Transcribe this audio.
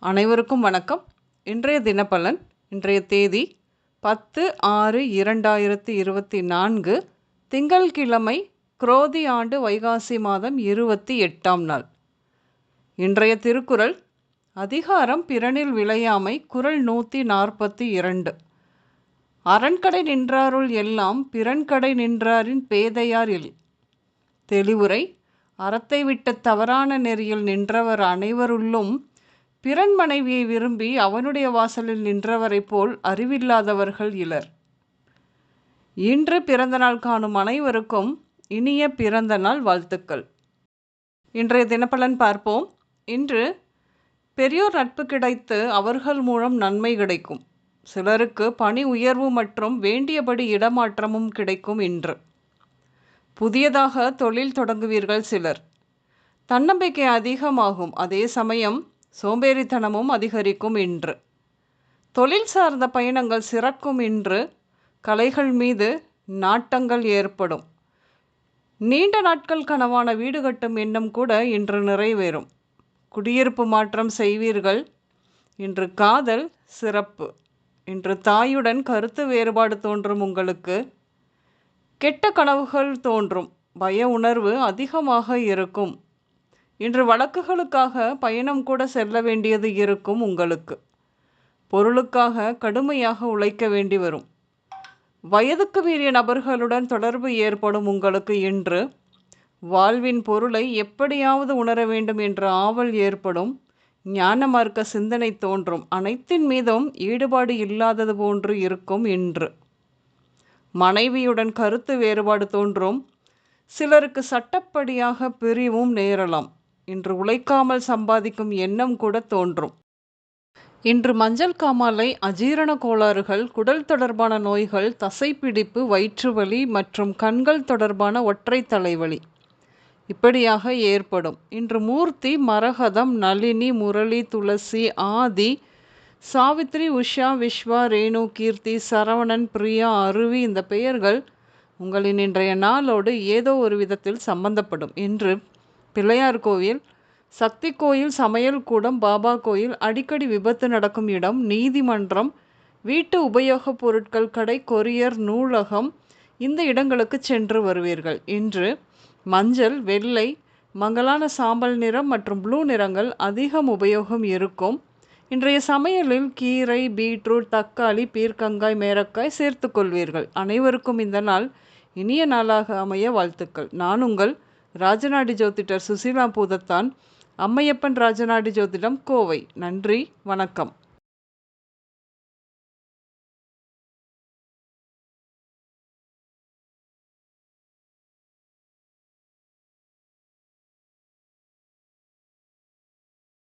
அனைவருக்கும் வணக்கம். இன்றைய தினப்பலன். இன்றைய தேதி 10/6/2024 திங்கள்கிழமை, குரோதி ஆண்டு வைகாசி மாதம் 28ஆம் நாள். இன்றைய திருக்குறள் அதிகாரம் பிறனில் விளையாமை. குறள் 142. அரண்கடை நின்றாருள் எல்லாம் பிறன்கடை நின்றாரின் பேதையார் இல். தெளிவுரை: அறத்தை விட்ட தவறான நெறியில் நின்றவர் அனைவருள்ளும் பிறன் மனைவியை விரும்பி அவனுடைய வாசலில் நின்றவரை போல் அறிவில்லாதவர்கள் இலர். இன்று பிறந்தநாள் காணும் அனைவருக்கும் இனிய பிறந்த நாள் வாழ்த்துக்கள். இன்றைய தினப்பலன் பார்ப்போம். இன்று பெரியோர் நட்பு கிடைத்து அவர்கள் மூலம் நன்மை கிடைக்கும். சிலருக்கு பணி உயர்வு மற்றும் வேண்டியபடி இடமாற்றமும் கிடைக்கும். இன்று புதியதாக தொழில் தொடங்குவீர்கள். சிலர் தன்னம்பிக்கை அதிகமாகும். அதே சமயம் சோம்பேறித்தனமும் அதிகரிக்கும். இன்று தொழில் சார்ந்த பயணங்கள் சிறக்கும். இன்று கலைகள் மீது நாட்டங்கள் ஏற்படும். நீண்ட நாட்கள் கனவான வீடு கட்டும் எண்ணம் கூட இன்று நிறைவேறும். குடியிருப்பு மாற்றம் செய்வீர்கள். இன்று காதல் சிறப்பு. இன்று தாயுடன் கருத்து வேறுபாடு தோன்றும். உங்களுக்கு கெட்ட கனவுகள் தோன்றும். பய உணர்வு அதிகமாக இருக்கும். இன்று வழக்குகளுக்காக பயணம் கூட செல்ல வேண்டியது இருக்கும். உங்களுக்கு பொருளுக்காக கடுமையாக உழைக்க வேண்டி வரும். வயதுக்கு மீறிய நபர்களுடன் தொடர்பு ஏற்படும். உங்களுக்கு இன்று வாழ்வின் பொருளை எப்படியாவது உணர வேண்டும் என்ற ஆவல் ஏற்படும். ஞான மார்க்க சிந்தனை தோன்றும். அனைத்தின் மீதும் ஈடுபாடு இல்லாதது போன்று இருக்கும். இன்று மனைவியுடன் கருத்து வேறுபாடு தோன்றும். சிலருக்கு சட்டப்படியாக பிரிவும் நேரலாம். இன்று உழைக்காமல் சம்பாதிக்கும் எண்ணம் கூட தோன்றும். இன்று மஞ்சள் காமாலை, அஜீரண கோளாறுகள், குடல் தொடர்பான நோய்கள், தசைப்பிடிப்பு, வயிற்றுவலி மற்றும் கண்கள் தொடர்பான ஒற்றை தலைவலி இப்படியாக ஏற்படும். இன்று மூர்த்தி, மரகதம், நளினி, முரளி, துளசி, ஆதி, சாவித்ரி, உஷா, விஸ்வா, ரேணு, கீர்த்தி, சரவணன், பிரியா, அருவி இந்த பெயர்கள் உங்களின் இன்றைய நாளோடு ஏதோ ஒரு விதத்தில் சம்பந்தப்படும். இன்று பிள்ளையார் கோவில், சக்தி கோயில், சமையல் கூடம், பாபா கோயில், அடிக்கடி விபத்து நடக்கும் இடம், நீதிமன்றம், வீட்டு உபயோகப் பொருட்கள் கடை, கொரியர், நூலகம் இந்த இடங்களுக்கு சென்று வருவீர்கள். இன்று மஞ்சள், வெள்ளை, மங்கலான சாம்பல் நிறம் மற்றும் ப்ளூ நிறங்கள் அதிகம் உபயோகம் இருக்கும். இன்றைய சமையலில் கீரை, பீட்ரூட், தக்காளி, பீர்க்கங்காய், மேரக்காய் சேர்த்து கொள்வீர்கள். அனைவருக்கும் இந்த நாள் இனிய நாளாக அமைய வாழ்த்துக்கள். நான் உங்கள் ராஜநாடி ஜோதிடர் சுசீலா பூதத்தான், அம்மையப்பன் ராஜநாடி ஜோதிடம், கோவை. நன்றி, வணக்கம்.